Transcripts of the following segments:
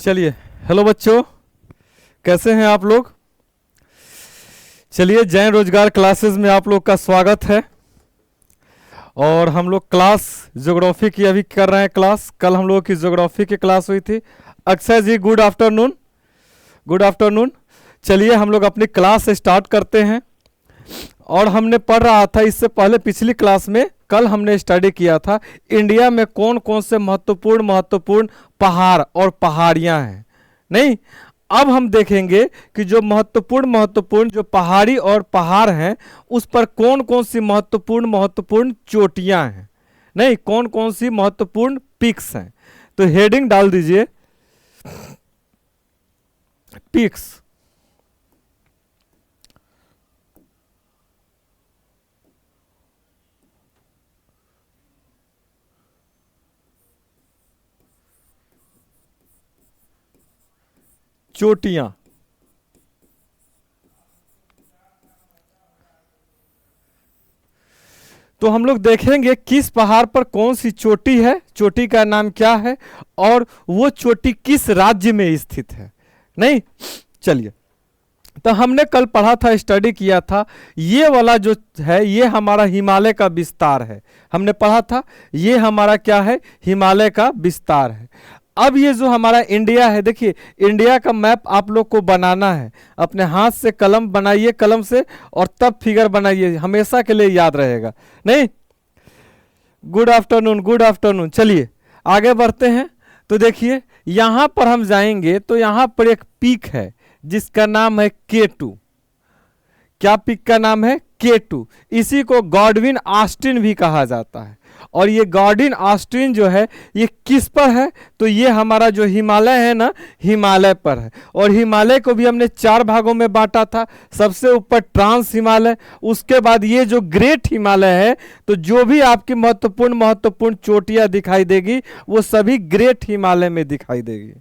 चलिए, हेलो बच्चों, कैसे हैं आप लोग। चलिए, जैन रोजगार क्लासेस में आप लोग का स्वागत है। और हम लोग क्लास ज्योग्राफी की अभी कर रहे हैं क्लास। कल हम लोगों की ज्योग्राफी की क्लास हुई थी। अक्षय जी, गुड आफ्टरनून। Good afternoon. चलिए, हम लोग अपनी क्लास स्टार्ट करते हैं। और हमने पढ़ रहा था इससे पहले पिछली क्लास में, कल हमने स्टडी किया था इंडिया में कौन कौन से महत्वपूर्ण महत्वपूर्ण पहाड़ और पहाड़ियां हैं। नहीं, अब हम देखेंगे कि जो महत्वपूर्ण महत्वपूर्ण जो पहाड़ी और पहाड़ हैं उस पर कौन कौन सी महत्वपूर्ण महत्वपूर्ण चोटियां हैं। नहीं, कौन कौन सी महत्वपूर्ण पिक्स हैं। तो हेडिंग डाल दीजिए, पिक्स। चोटियां। तो हम लोग देखेंगे किस पहाड़ पर कौन सी चोटी है, चोटी का नाम क्या है और वो चोटी किस राज्य में स्थित है। नहीं, चलिए, तो हमने कल पढ़ा था, स्टडी किया था, ये वाला जो है ये हमारा हिमालय का विस्तार है। हमने पढ़ा था ये हमारा क्या है, हिमालय का विस्तार है। अब ये जो हमारा इंडिया है, देखिए इंडिया का मैप आप लोग को बनाना है। अपने हाथ से कलम बनाइए, कलम से, और तब फिगर बनाइए, हमेशा के लिए याद रहेगा। नहीं, गुड आफ्टरनून, गुड आफ्टरनून। चलिए आगे बढ़ते हैं। तो देखिए यहां पर हम जाएंगे तो यहां पर एक पीक है जिसका नाम है K2। क्या पीक का नाम है? K2। इसी को गॉडविन ऑस्टिन भी कहा जाता है। और ये गॉडविन ऑस्टिन जो है ये किस पर है? तो ये हमारा जो हिमालय है ना, हिमालय पर है। और हिमालय को भी हमने 4 भागों में बांटा था। सबसे ऊपर ट्रांस हिमालय, उसके बाद ये जो ग्रेट हिमालय है। तो जो भी आपकी महत्वपूर्ण महत्वपूर्ण चोटियां दिखाई देगी वो सभी ग्रेट हिमालय में दिखाई देगी।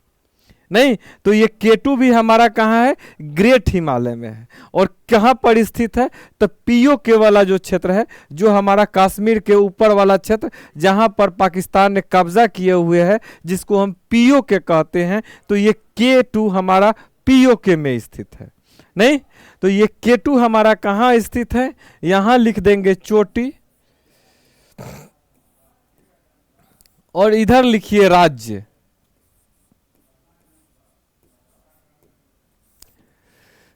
नहीं, तो ये K2 भी हमारा कहाँ है? ग्रेट हिमालय में है। और कहाँ पर स्थित है? तो POK वाला जो क्षेत्र है, जो हमारा कश्मीर के ऊपर वाला क्षेत्र जहाँ पर पाकिस्तान ने कब्जा किए हुए है, जिसको हम POK कहते हैं। तो ये K2 हमारा POK में स्थित है। नहीं, तो ये K2 हमारा कहाँ स्थित है? यहां लिख देंगे चोटी, और इधर लिखिए राज्य।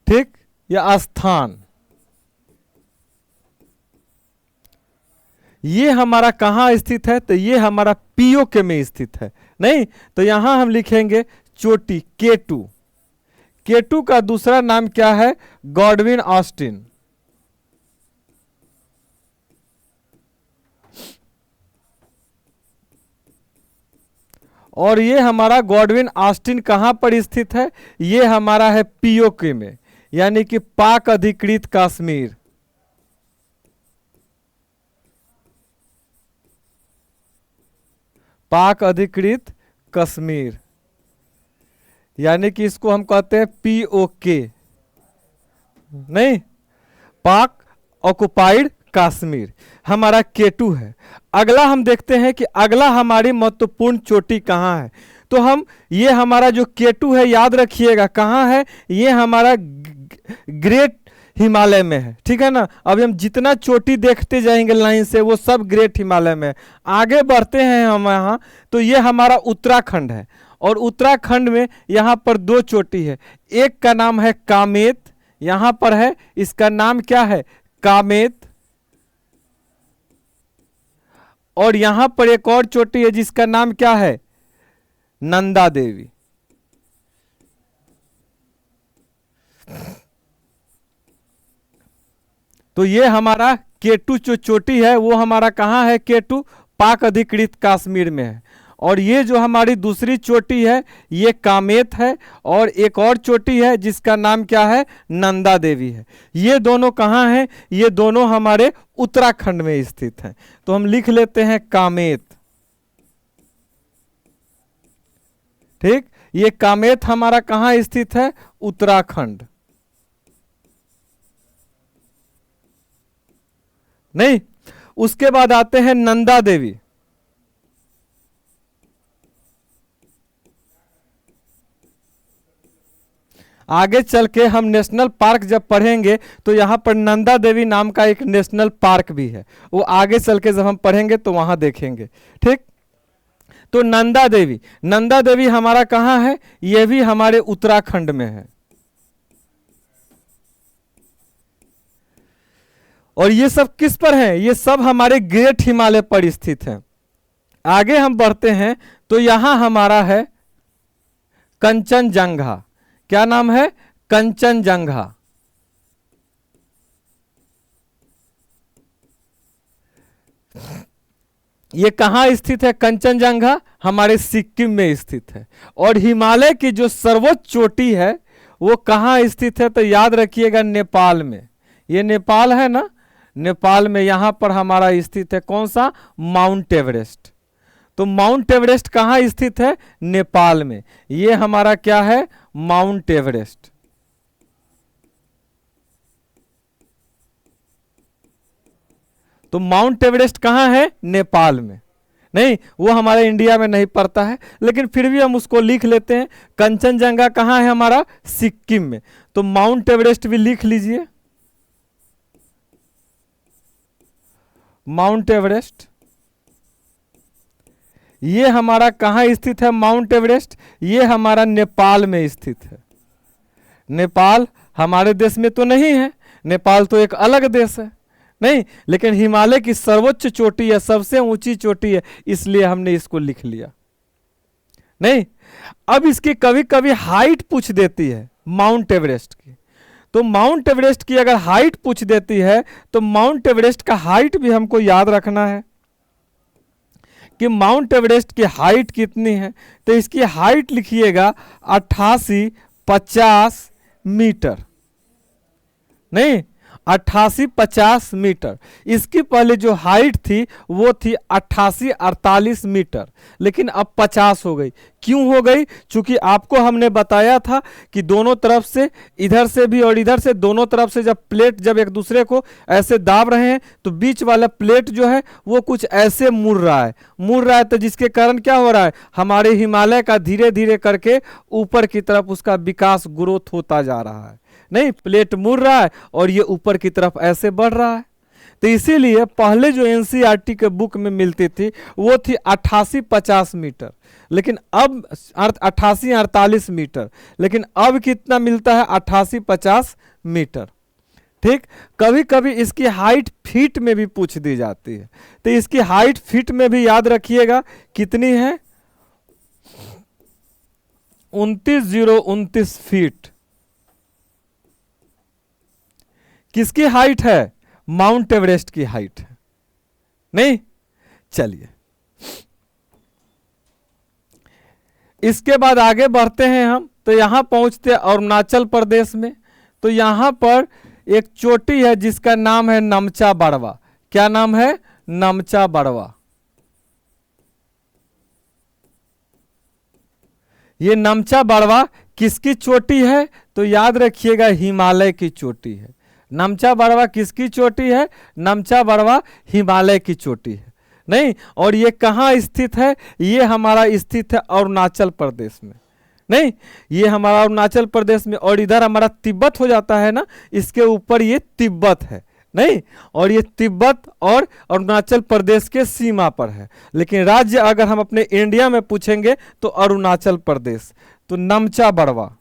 ठीक, या स्थान। ये हमारा कहाँ स्थित है? तो ये हमारा POK में स्थित है। नहीं, तो यहां हम लिखेंगे चोटी K2। K2 का दूसरा नाम क्या है? Godwin Austen. और ये हमारा गॉडविन ऑस्टिन कहां पर स्थित है? ये हमारा है POK में, यानी कि पाक अधिकृत कश्मीर। पाक अधिकृत कश्मीर, यानी कि इसको हम कहते हैं POK। नहीं, पाक ऑक्युपाइड कश्मीर हमारा K2 है। अगला हम देखते हैं कि अगला हमारी महत्वपूर्ण चोटी कहाँ है। तो हम ये हमारा जो K2 है, याद रखिएगा कहाँ है, ये हमारा ग्रेट हिमालय में है। ठीक है ना। अभी हम जितना चोटी देखते जाएंगे लाइन से वो सब ग्रेट हिमालय में है। आगे बढ़ते हैं हम यहाँ, तो ये हमारा उत्तराखंड है। और उत्तराखंड में यहाँ पर 2 चोटी है। एक का नाम है कामेत, यहां पर है, इसका नाम क्या है? कामेत। और यहां पर एक और चोटी है जिसका नाम क्या है? नंदा देवी। तो ये हमारा K2 जो चोटी है वो हमारा कहां है? K2 पाक अधिकृत कश्मीर में है। और ये जो हमारी दूसरी चोटी है ये कामेत है। और एक और चोटी है जिसका नाम क्या है? नंदा देवी है। ये दोनों कहाँ हैं? ये दोनों हमारे उत्तराखंड में स्थित हैं। तो हम लिख लेते हैं कामेत। ठीक, ये कामेत हमारा कहाँ स्थित है? उत्तराखंड। नहीं, उसके बाद आते हैं नंदा देवी। आगे चल के हम नेशनल पार्क जब पढ़ेंगे तो यहाँ पर नंदा देवी नाम का एक नेशनल पार्क भी है, वो आगे चल के जब हम पढ़ेंगे तो वहां देखेंगे। ठीक, तो नंदा देवी हमारा कहाँ है? ये भी हमारे उत्तराखंड में है। और ये सब किस पर है? ये सब हमारे ग्रेट हिमालय पर स्थित है। आगे हम बढ़ते हैं तो यहां हमारा है कंचनजंगा। क्या नाम है? कंचनजंगा। ये कहां स्थित है? कंचनजंगा हमारे सिक्किम में स्थित है। और हिमालय की जो सर्वोच्च चोटी है वो कहां स्थित है? तो याद रखिएगा, नेपाल में। ये नेपाल है ना, नेपाल में यहां पर हमारा स्थित है कौन सा? Mount Everest. तो माउंट एवरेस्ट कहां स्थित है? नेपाल में। ये हमारा क्या है? Mount Everest. तो माउंट एवरेस्ट कहां है? नेपाल में। नहीं, वो हमारे इंडिया में नहीं पड़ता है, लेकिन फिर भी हम उसको लिख लेते हैं। कंचनजंगा कहां है? हमारा सिक्किम में। तो माउंट एवरेस्ट भी लिख लीजिए। माउंट एवरेस्ट ये हमारा कहां स्थित है? माउंट एवरेस्ट ये हमारा नेपाल में स्थित है। नेपाल हमारे देश में तो नहीं है, नेपाल तो एक अलग देश है। नहीं, लेकिन हिमालय की सर्वोच्च चोटी है, सबसे ऊंची चोटी है, इसलिए हमने इसको लिख लिया। नहीं, अब इसकी कभी कभी हाइट पूछ देती है माउंट एवरेस्ट की। तो माउंट एवरेस्ट की अगर हाइट पूछ देती है तो माउंट एवरेस्ट का हाइट भी हमको याद रखना है कि माउंट एवरेस्ट की हाइट कितनी है। तो इसकी हाइट लिखिएगा 8850 मीटर। नहीं, 8850 मीटर। इसकी पहले जो हाइट थी वो थी 8848 मीटर, लेकिन अब 50 हो गई। क्यों हो गई? चूंकि आपको हमने बताया था कि दोनों तरफ से, इधर से भी और इधर से, दोनों तरफ से जब प्लेट जब एक दूसरे को ऐसे दाब रहे हैं तो बीच वाला प्लेट जो है वो कुछ ऐसे मुड़ रहा है। तो जिसके कारण क्या हो रहा है? हमारे हिमालय का धीरे धीरे करके ऊपर की तरफ उसका विकास, ग्रोथ होता जा रहा है। नहीं, प्लेट मुड़ रहा है और ये ऊपर की तरफ ऐसे बढ़ रहा है। तो इसीलिए पहले जो एनसीईआरटी के बुक में मिलती थी वो थी 8850 मीटर, लेकिन अब 8848 मीटर, लेकिन अब कितना मिलता है? 8850 मीटर। ठीक, कभी कभी इसकी हाइट फीट में भी पूछ दी जाती है। तो इसकी हाइट फीट में भी याद रखिएगा कितनी है? 29029 फीट। किसकी हाइट है? माउंट एवरेस्ट की हाइट है। नहीं, चलिए इसके बाद आगे बढ़ते हैं हम। तो यहां पहुंचते हैं अरुणाचल प्रदेश में। तो यहां पर एक चोटी है जिसका नाम है नमचा बड़वा। क्या नाम है? नमचा बड़वा। ये नमचा बड़वा किसकी चोटी है? तो याद रखिएगा, हिमालय की चोटी है। नमचा बड़वा किसकी चोटी है? नमचा बड़वा हिमालय की चोटी है। नहीं, और ये कहाँ स्थित है? ये हमारा स्थित है अरुणाचल प्रदेश में। नहीं, ये हमारा अरुणाचल प्रदेश में, और इधर हमारा तिब्बत हो जाता है ना, इसके ऊपर ये तिब्बत है। नहीं, और ये तिब्बत और अरुणाचल प्रदेश के सीमा पर है। लेकिन राज्य अगर हम अपने इंडिया में पूछेंगे तो अरुणाचल प्रदेश। तो नमचा बड़वा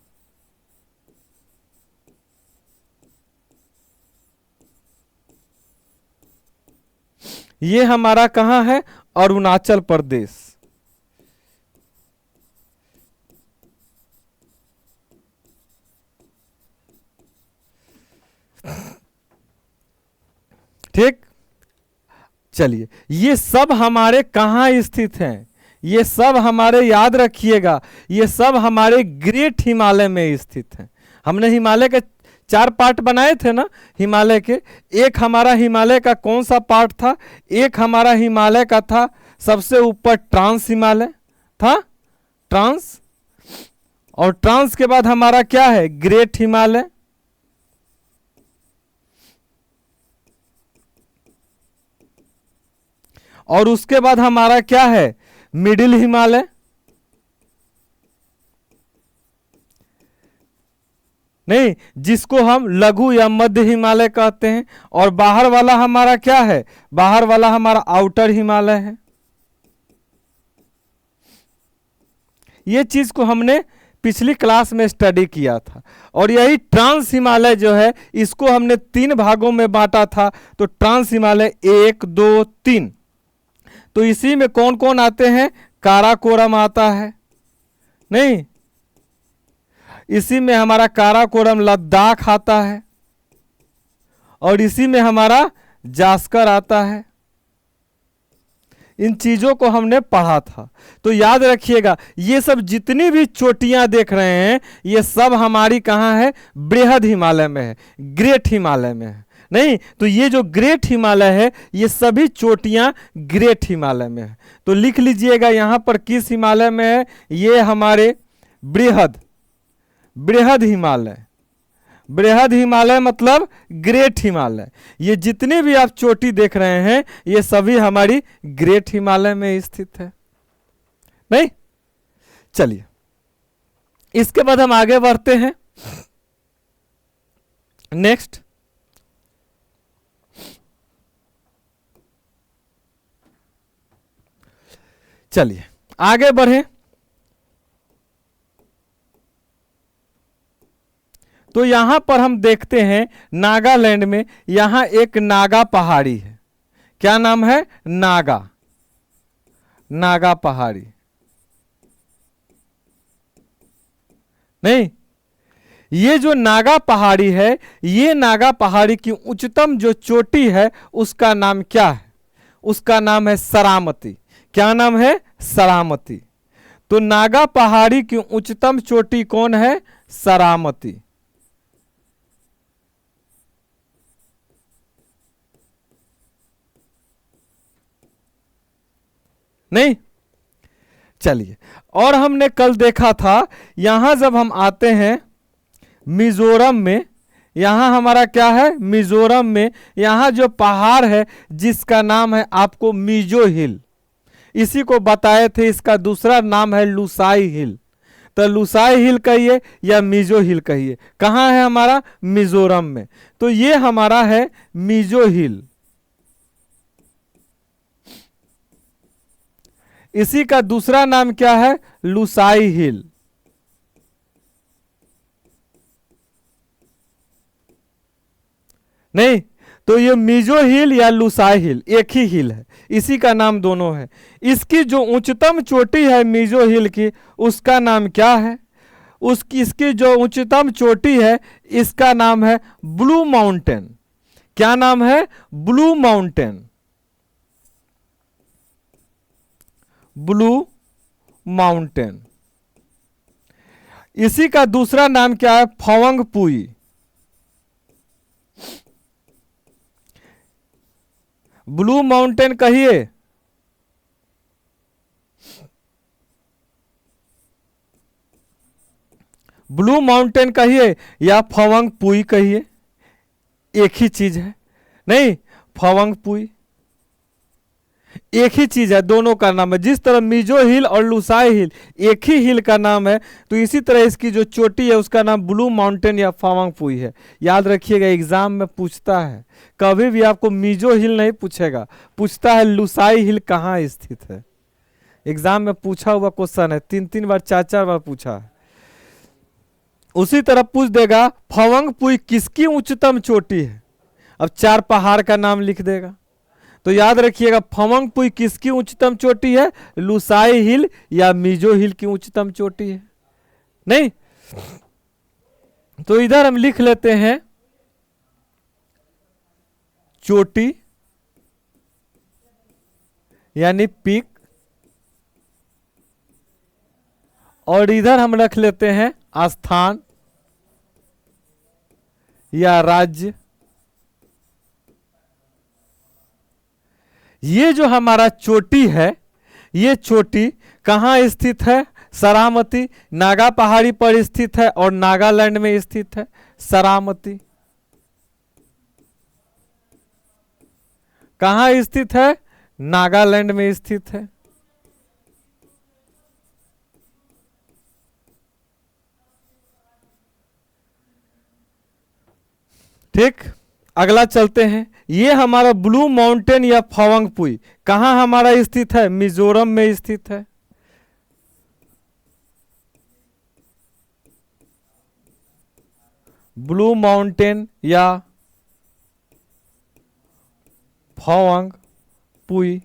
ये हमारा कहां है? अरुणाचल प्रदेश। ठीक, चलिए ये सब हमारे कहां स्थित हैं? ये सब हमारे, याद रखिएगा, ये सब हमारे ग्रेट हिमालय में स्थित हैं। हमने हिमालय के 4 पार्ट बनाए थे ना हिमालय के। एक हमारा हिमालय का कौन सा पार्ट था? एक हमारा हिमालय का था सबसे ऊपर ट्रांस हिमालय था, ट्रांस। और ट्रांस के बाद हमारा क्या है? ग्रेट हिमालय। और उसके बाद हमारा क्या है? मिडिल हिमालय। नहीं, जिसको हम लघु या मध्य हिमालय कहते हैं। और बाहर वाला हमारा क्या है? बाहर वाला हमारा आउटर हिमालय है। ये चीज को हमने पिछली क्लास में स्टडी किया था। और यही ट्रांस हिमालय जो है, इसको हमने 3 भागों में बांटा था। तो ट्रांस हिमालय 1, 2, 3। तो इसी में कौन कौन आते हैं? काराकोरम आता है, नहीं, इसी में हमारा काराकोरम लद्दाख आता है, और इसी में हमारा जास्कर आता है। इन चीजों को हमने पढ़ा था। तो याद रखिएगा, ये सब जितनी भी चोटियां देख रहे हैं, ये सब हमारी कहाँ है? बृहद हिमालय में है, ग्रेट हिमालय में है। नहीं, तो ये जो ग्रेट हिमालय है, ये सभी चोटियां ग्रेट हिमालय में है। तो लिख लीजिएगा यहां पर किस हिमालय में है? ये हमारे बृहद हिमालय। बृहद हिमालय मतलब ग्रेट हिमालय। ये जितने भी आप चोटी देख रहे हैं, ये सभी हमारी ग्रेट हिमालय में स्थित है। नहीं, चलिए इसके बाद हम आगे बढ़ते हैं। नेक्स्ट, चलिए आगे बढ़े। तो यहां पर हम देखते हैं नागालैंड में, यहां एक नागा पहाड़ी है। क्या नाम है? नागा पहाड़ी। नहीं, ये जो नागा पहाड़ी है, ये नागा पहाड़ी की उच्चतम जो चोटी है, उसका नाम क्या है? उसका नाम है सरामती। क्या नाम है? सरामती। तो नागा पहाड़ी की उच्चतम चोटी कौन है? सरामती। नहीं, चलिए, और हमने कल देखा था, यहां जब हम आते हैं मिजोरम में, यहां हमारा क्या है? मिजोरम में यहां जो पहाड़ है, जिसका नाम है आपको मिजो हिल, इसी को बताए थे। इसका दूसरा नाम है लुसाई हिल। तो लुसाई हिल कहिए या मिजो हिल कहिए, कहां है हमारा? मिजोरम में। तो ये हमारा है मिजो हिल। इसी का दूसरा नाम क्या है? लुसाई हिल। नहीं, तो ये मिजो हिल या लुसाई हिल एक ही हिल है, इसी का नाम दोनों है। इसकी जो उच्चतम चोटी है मिजो हिल की, उसका नाम क्या है? इसकी जो उच्चतम चोटी है, इसका नाम है ब्लू माउंटेन। क्या नाम है? Blue mountain. Blue mountain. इसी का दूसरा नाम क्या है? फवंग पुई। ब्लू माउंटेन कहिए, ब्लू माउंटेन कहिए या फवंग पुई कहिए, एक ही चीज है। नहीं, फवंग पुई एक ही चीज है, दोनों का नाम है। जिस तरह मिजो हिल और लुसाई हिल एक ही हिल का नाम है, तो इसी तरह इसकी जो चोटी है, उसका नाम ब्लू माउंटेन या फवंग पुई है। याद रखिएगा, एग्जाम में पूछता है, कभी भी आपको मिजो हिल नहीं पूछेगा, पूछता है लुसाई हिल कहाँ स्थित है। एग्जाम में पूछा हुआ क्वेश्चन है, 3 बार 4 बार पूछा है। उसी तरह पूछ देगा फवंग पुई किसकी उच्चतम चोटी है, अब 4 पहाड़ का नाम लिख देगा। तो याद रखिएगा, फवंग पुई किसकी उच्चतम चोटी है? लुसाई हिल या मिजो हिल की उच्चतम चोटी है। नहीं, तो इधर हम लिख लेते हैं चोटी यानी पीक, और इधर हम रख लेते हैं स्थान या राज्य। ये जो हमारा चोटी है, ये चोटी कहाँ स्थित है? सरामती, नागा पहाड़ी पर स्थित है और नागालैंड में स्थित है। सरामती कहाँ स्थित है? नागालैंड में स्थित है। ठीक, अगला चलते हैं। ये हमारा ब्लू माउंटेन या फवंगपुई कहाँ हमारा स्थित है? मिजोरम में स्थित है। ब्लू माउंटेन या फवंगपुई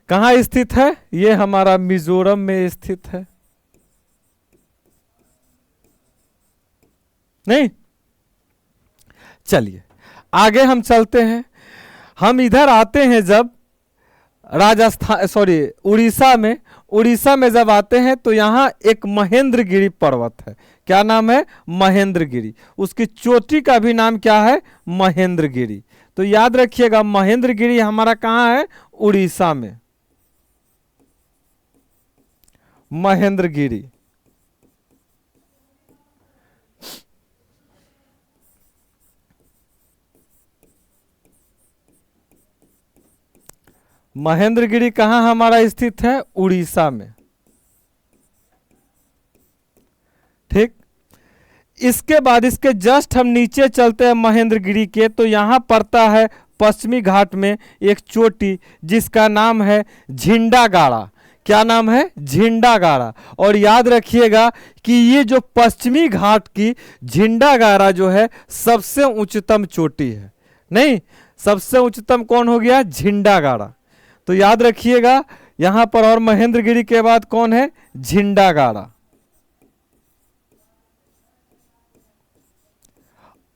कहाँ स्थित है? ये हमारा मिजोरम में स्थित है। नहीं, चलिए आगे हम चलते हैं। हम इधर आते हैं जब राजस्थान, सॉरी, उड़ीसा में जब आते हैं तो यहाँ एक महेंद्रगिरी पर्वत है। क्या नाम है? महेंद्रगिरी। उसकी चोटी का भी नाम क्या है? महेंद्रगिरी। तो याद रखिएगा महेंद्रगिरी हमारा कहाँ है? उड़ीसा में। महेंद्रगिरी, महेंद्रगिरी कहाँ हमारा स्थित है? उड़ीसा में। ठीक, इसके बाद इसके जस्ट हम नीचे चलते हैं महेंद्रगिरी के, तो यहां पड़ता है पश्चिमी घाट में एक चोटी जिसका नाम है झिंडागाड़ा। क्या नाम है? झिंडागाड़ा। और याद रखिएगा कि ये जो पश्चिमी घाट की झिंडागाड़ा जो है सबसे उच्चतम चोटी है। नहीं, सबसे उच्चतम कौन हो गया? झिंडागाड़ा। तो याद रखिएगा यहां पर, और महेंद्रगिरी के बाद कौन है? झिंडागाड़ा।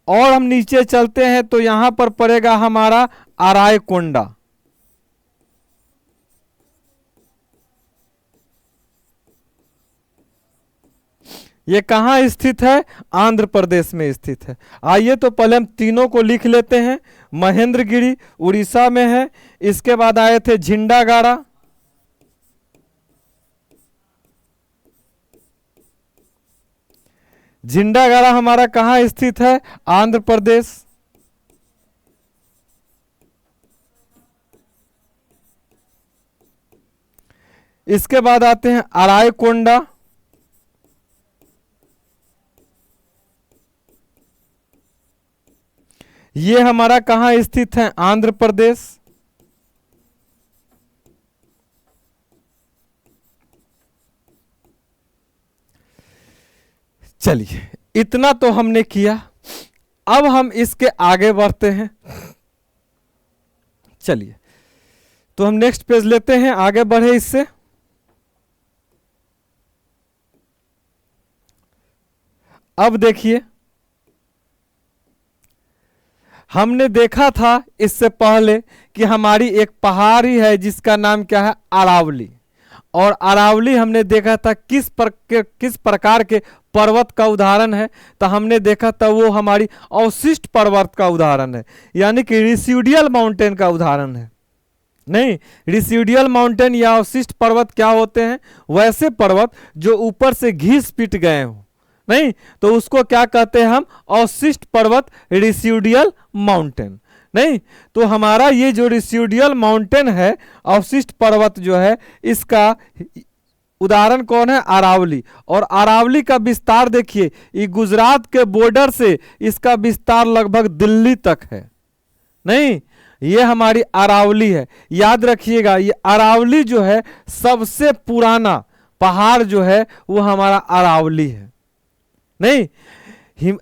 और हम नीचे चलते हैं तो यहां पर पड़ेगा हमारा अरायकोंडा। ये कहाँ स्थित है? आंध्र प्रदेश में स्थित है। आइए तो पहले हम तीनों को लिख लेते हैं। महेंद्रगिरी उड़ीसा में है, इसके बाद आए थे झिंडागाड़ा, झिंडागाड़ा हमारा कहाँ स्थित है? आंध्र प्रदेश। इसके बाद आते हैं अरायकोंडा, ये हमारा कहाँ स्थित है? आंध्र प्रदेश। चलिए इतना तो हमने किया, अब हम इसके आगे बढ़ते हैं। चलिए तो हम नेक्स्ट पेज लेते हैं, आगे बढ़े इससे। अब देखिए, हमने देखा था इससे पहले कि हमारी एक पहाड़ी है जिसका नाम क्या है? अरावली। और अरावली हमने देखा था किस प्रकार के पर्वत का उदाहरण है? तो हमने देखा था वो हमारी अवशिष्ट पर्वत का उदाहरण है, यानी कि रिसिड्यूअल माउंटेन का उदाहरण है। नहीं, रिसिड्यूअल माउंटेन या अवशिष्ट पर्वत क्या होते हैं? वैसे पर्वत जो ऊपर से घिस पिट गए हो, नहीं तो उसको क्या कहते हैं हम? अवशिष्ट पर्वत, रिसिड्यूअल माउंटेन। नहीं तो हमारा ये जो रिसिड्यूअल माउंटेन है, अवशिष्ट पर्वत जो है, इसका उदाहरण कौन है? अरावली। और अरावली का विस्तार देखिए, ये गुजरात के बॉर्डर से इसका विस्तार लगभग दिल्ली तक है। नहीं, ये हमारी अरावली है। याद रखिएगा ये अरावली जो है सबसे पुराना पहाड़ जो है वो हमारा अरावली है। नहीं,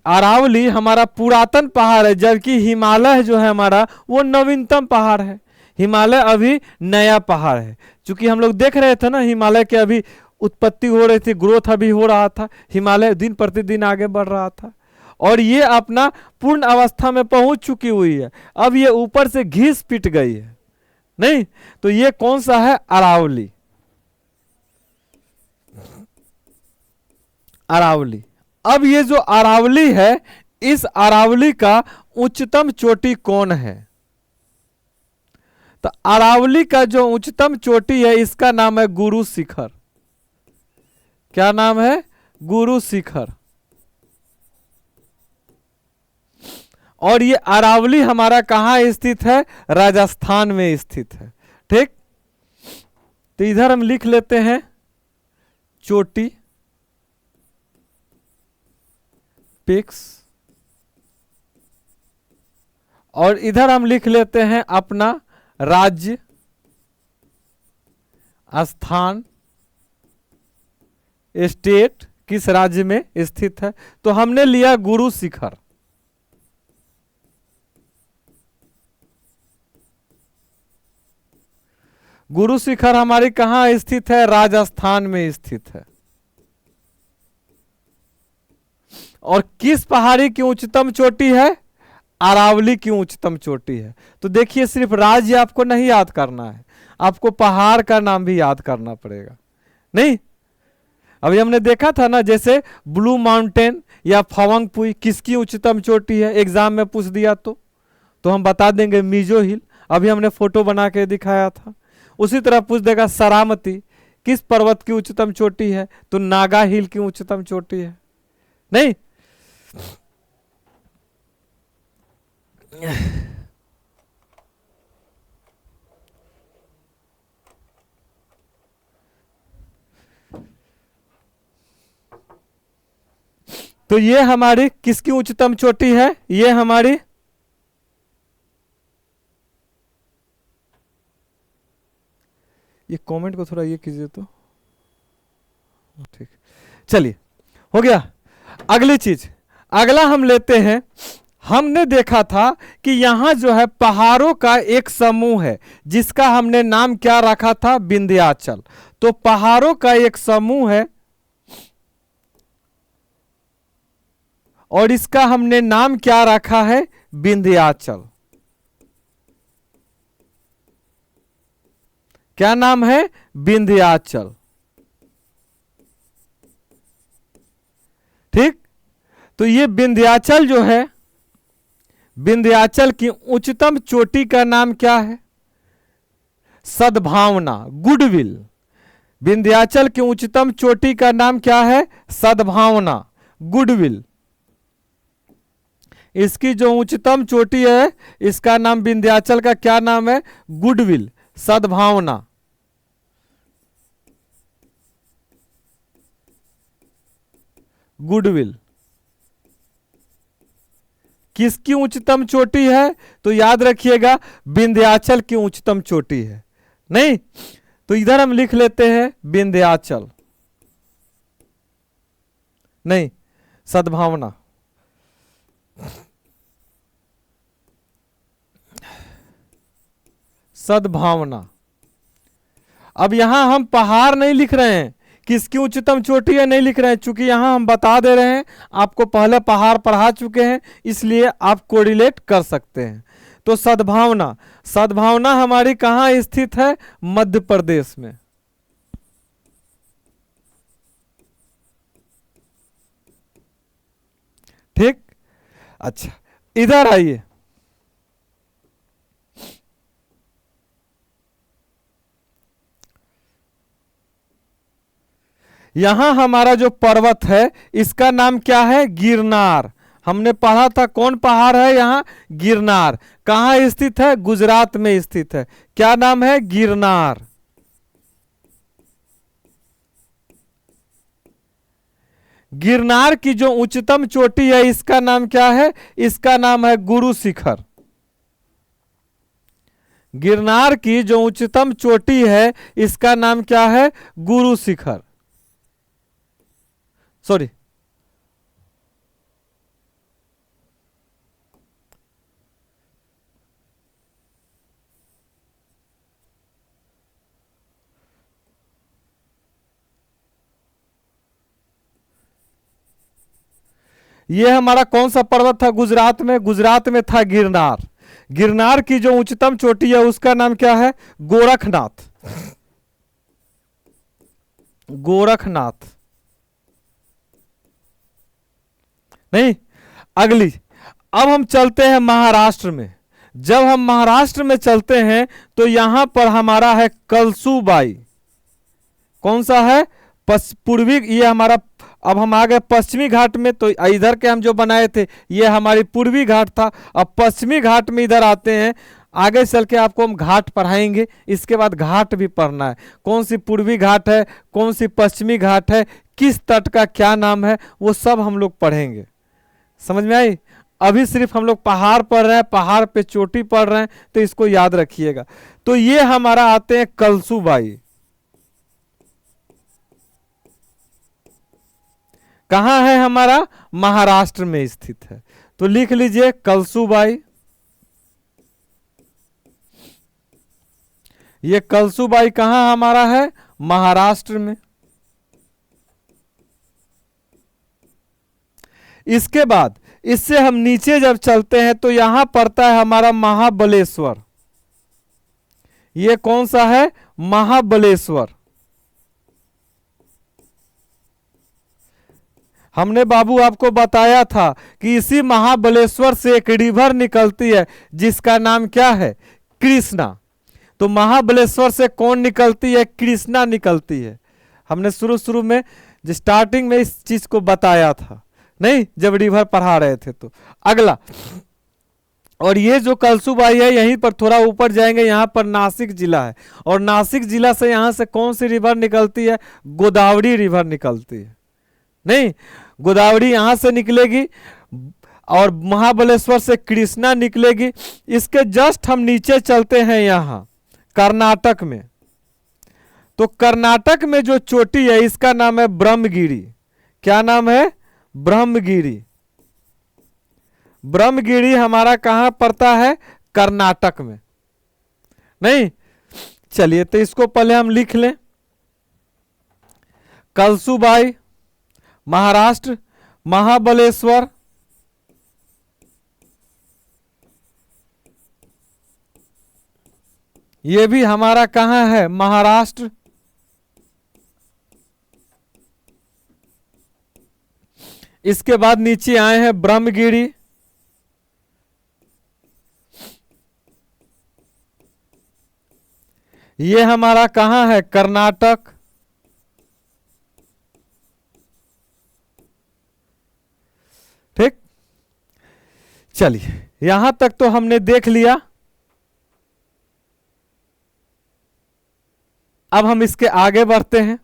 अरावली हमारा पुरातन पहाड़ है, जबकि हिमालय जो है हमारा वो नवीनतम पहाड़ है। हिमालय अभी नया पहाड़ है। चूंकि हम लोग देख रहे थे ना, हिमालय के अभी उत्पत्ति हो रही थी, ग्रोथ अभी हो रहा था, हिमालय दिन प्रतिदिन आगे बढ़ रहा था और ये अपना पूर्ण अवस्था में पहुंच चुकी हुई है। अब ये ऊपर से घिस पिट गई है। नहीं तो ये कौन सा है? अरावली। अरावली। अब ये जो अरावली है, इस अरावली का उच्चतम चोटी कौन है? तो अरावली का जो उच्चतम चोटी है इसका नाम है गुरु शिखर। क्या नाम है? गुरु शिखर। और ये अरावली हमारा कहां स्थित है? राजस्थान में स्थित है। ठीक, तो इधर हम लिख लेते हैं चोटी, पिक्स, और इधर हम लिख लेते हैं अपना राज्य स्थान, स्टेट किस राज्य में स्थित है। तो हमने लिया गुरु शिखर। गुरु शिखर हमारी कहां स्थित है? राजस्थान में स्थित है। और किस पहाड़ी की उच्चतम चोटी है? अरावली की उच्चतम चोटी है। तो देखिए, सिर्फ राज्य आपको नहीं याद करना है, आपको पहाड़ का नाम भी याद करना पड़ेगा। नहीं, अभी हमने देखा था ना, जैसे ब्लू माउंटेन या फवंगपुई किसकी उच्चतम चोटी है, एग्जाम में पूछ दिया तो हम बता देंगे मिजो हिल। अभी हमने फोटो बना के दिखाया था। उसी तरह पूछ देगा सरामती किस पर्वत की उच्चतम चोटी है, तो नागा हिल की उच्चतम चोटी है। नहीं, तो ये हमारी किसकी उच्चतम चोटी है? ये हमारी ये कमेंट को थोड़ा ये कीजिए तो ठीक। चलिए, हो गया। अगली चीज, अगला हम लेते हैं। हमने देखा था कि यहां जो है पहाड़ों का एक समूह है जिसका हमने नाम क्या रखा था? विंध्याचल। तो पहाड़ों का एक समूह है और इसका हमने नाम क्या रखा है? विंध्याचल। क्या नाम है? विंध्याचल। ठीक, तो ये विंध्याचल जो है, विंध्याचल की उच्चतम चोटी का नाम क्या है? सद्भावना, गुडविल। विंध्याचल की उच्चतम चोटी का नाम क्या है? सद्भावना, गुडविल। इसकी जो उच्चतम चोटी है, इसका नाम विंध्याचल का क्या नाम है? गुडविल, सद्भावना। गुडविल किसकी उच्चतम चोटी है? तो याद रखिएगा, विंध्याचल की उच्चतम चोटी है। नहीं, तो इधर हम लिख लेते हैं विंध्याचल, नहीं सद्भावना। सद्भावना। अब यहां हम पहाड़ नहीं लिख रहे हैं, किसकी उच्चतम चोटी है नहीं लिख रहे हैं, चूंकि यहां हम बता दे रहे हैं, आपको पहले पहाड़ पढ़ा चुके हैं, इसलिए आप कोरिलेट कर सकते हैं। तो सद्भावना, सद्भावना हमारी कहां स्थित है? मध्य प्रदेश में। ठीक, अच्छा इधर आइए। यहां हमारा जो पर्वत है इसका नाम क्या है? गिरनार। हमने पढ़ा था कौन पहाड़ है यहां? गिरनार। कहां स्थित है? गुजरात में स्थित है। क्या नाम है? गिरनार। गिरनार की जो उच्चतम चोटी है इसका नाम क्या है? इसका नाम है गुरु शिखर। गिरनार की जो उच्चतम चोटी है इसका नाम क्या है? गुरु शिखर। सॉरी, ये हमारा कौन सा पर्वत था गुजरात में? गुजरात में था गिरनार। गिरनार की जो उच्चतम चोटी है उसका नाम क्या है? गोरखनाथ। गोरखनाथ। नहीं, अगली, अब हम चलते हैं महाराष्ट्र में। जब हम महाराष्ट्र में चलते हैं तो यहां पर हमारा है कलसूबाई। कौन सा है? पूर्वी, ये हमारा, अब हम आ गए पश्चिमी घाट में, तो इधर के हम जो बनाए थे ये हमारी पूर्वी घाट था। अब पश्चिमी घाट में इधर आते हैं, आगे चल के आपको हम घाट पढ़ाएंगे, इसके बाद घाट भी पढ़ना है। कौन सी पूर्वी घाट है, कौन सी पश्चिमी घाट है, किस तट का क्या नाम है, वो सब हम लोग पढ़ेंगे। समझ में आई? अभी सिर्फ हम लोग पहाड़ पढ़ रहे हैं, पहाड़ पे चोटी पढ़ रहे हैं, तो इसको याद रखिएगा। तो ये हमारा आते हैं कलसूबाई। कहां है हमारा? महाराष्ट्र में स्थित है। तो लिख लीजिए कलसूबाई। ये कलसूबाई कहां हमारा है? महाराष्ट्र में। इसके बाद इससे हम नीचे जब चलते हैं तो यहां पड़ता है हमारा महाबलेश्वर। ये कौन सा है? महाबलेश्वर। हमने बाबू आपको बताया था कि इसी महाबलेश्वर से एक रिवर निकलती है जिसका नाम क्या है? कृष्णा। तो महाबलेश्वर से कौन निकलती है? कृष्णा निकलती है। हमने शुरू में स्टार्टिंग में इस चीज को बताया था, नहीं, जब रिवर पढ़ा रहे थे। तो अगला, और ये जो कलसूबाई है यहीं पर थोड़ा ऊपर जाएंगे, यहां पर नासिक जिला है, और नासिक जिला से यहां से कौन सी रिवर निकलती है? गोदावरी रिवर निकलती है। नहीं, गोदावरी यहां से निकलेगी और महाबलेश्वर से कृष्णा निकलेगी। इसके जस्ट हम नीचे चलते हैं यहां कर्नाटक में। तो कर्नाटक में जो चोटी है इसका नाम है ब्रह्मगिरी। क्या नाम है? ब्रह्मगिरी। ब्रह्मगिरी हमारा कहां पड़ता है? कर्नाटक में। नहीं, चलिए तो इसको पहले हम लिख लें। कलसूबाई महाराष्ट्र, महाबलेश्वर ये भी हमारा कहां है? महाराष्ट्र। इसके बाद नीचे आए हैं ब्रह्मगिरी। ये हमारा कहां है? कर्नाटक। ठीक, चलिए यहां तक तो हमने देख लिया। अब हम इसके आगे बढ़ते हैं।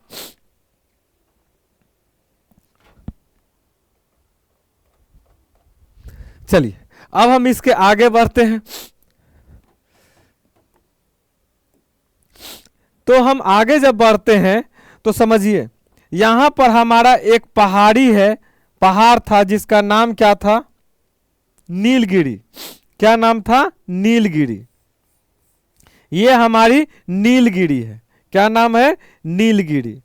चलिए अब हम इसके आगे बढ़ते हैं। तो हम आगे जब बढ़ते हैं तो समझिए, यहां पर हमारा एक पहाड़ी है, पहाड़ था जिसका नाम क्या था? नीलगिरी। क्या नाम था? नीलगिरी। ये हमारी नीलगिरी है। क्या नाम है? नीलगिरी।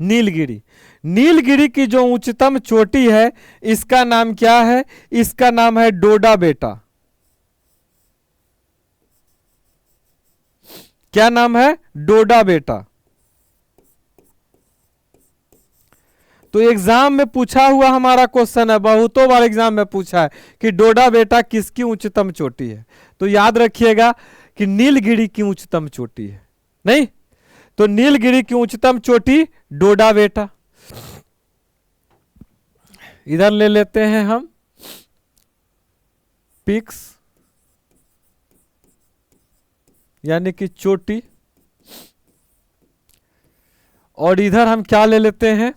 नीलगिरी। नीलगिरी की जो उच्चतम चोटी है इसका नाम क्या है? इसका नाम है डोडा बेटा। क्या नाम है? डोडा बेटा। तो एग्जाम में पूछा हुआ हमारा क्वेश्चन है, बहुतों बार एग्जाम में पूछा है कि डोडा बेटा किसकी उच्चतम चोटी है। तो याद रखिएगा कि नीलगिरी की उच्चतम चोटी है। नहीं, तो नीलगिरी की उच्चतम चोटी डोडा बेटा। इधर ले लेते हैं हम पिक्स, यानी कि चोटी, और इधर हम क्या ले लेते हैं?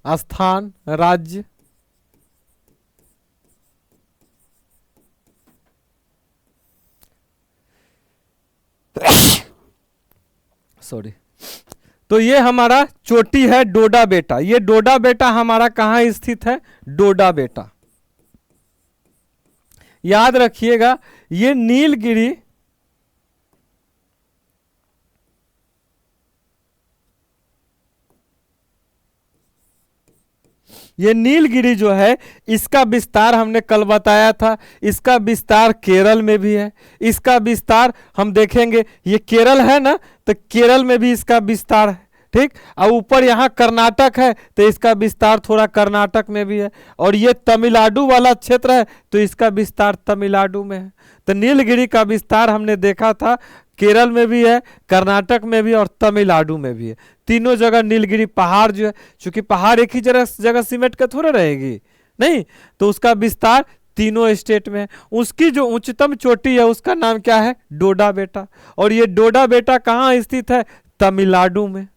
स्थान, राज्य। सॉरी। तो ये हमारा चोटी है डोडा बेटा। ये डोडा बेटा हमारा कहां स्थित है? डोडा बेटा। याद रखिएगा, ये नीलगिरी ये नीलगिरी जो है इसका विस्तार हमने कल बताया था। इसका विस्तार केरल में भी है। इसका विस्तार हम देखेंगे, ये केरल है ना, तो केरल में भी इसका विस्तार है। ठीक, और ऊपर यहाँ कर्नाटक है तो इसका विस्तार थोड़ा कर्नाटक में भी है, और ये तमिलनाडु वाला क्षेत्र है तो इसका विस्तार तमिलनाडु में है। तो नीलगिरी का विस्तार हमने देखा था, केरल में भी है, कर्नाटक में भी और तमिलनाडु में भी है। तीनों जगह नीलगिरी पहाड़ जो है, चूंकि पहाड़ एक ही जगह सिमट के थोड़े रहेगी, नहीं, तो उसका विस्तार तीनों स्टेट में है। उसकी जो उच्चतम चोटी है उसका नाम क्या है? डोडा बेटा। और ये डोडा बेटा कहाँ स्थित है? तमिलनाडु में।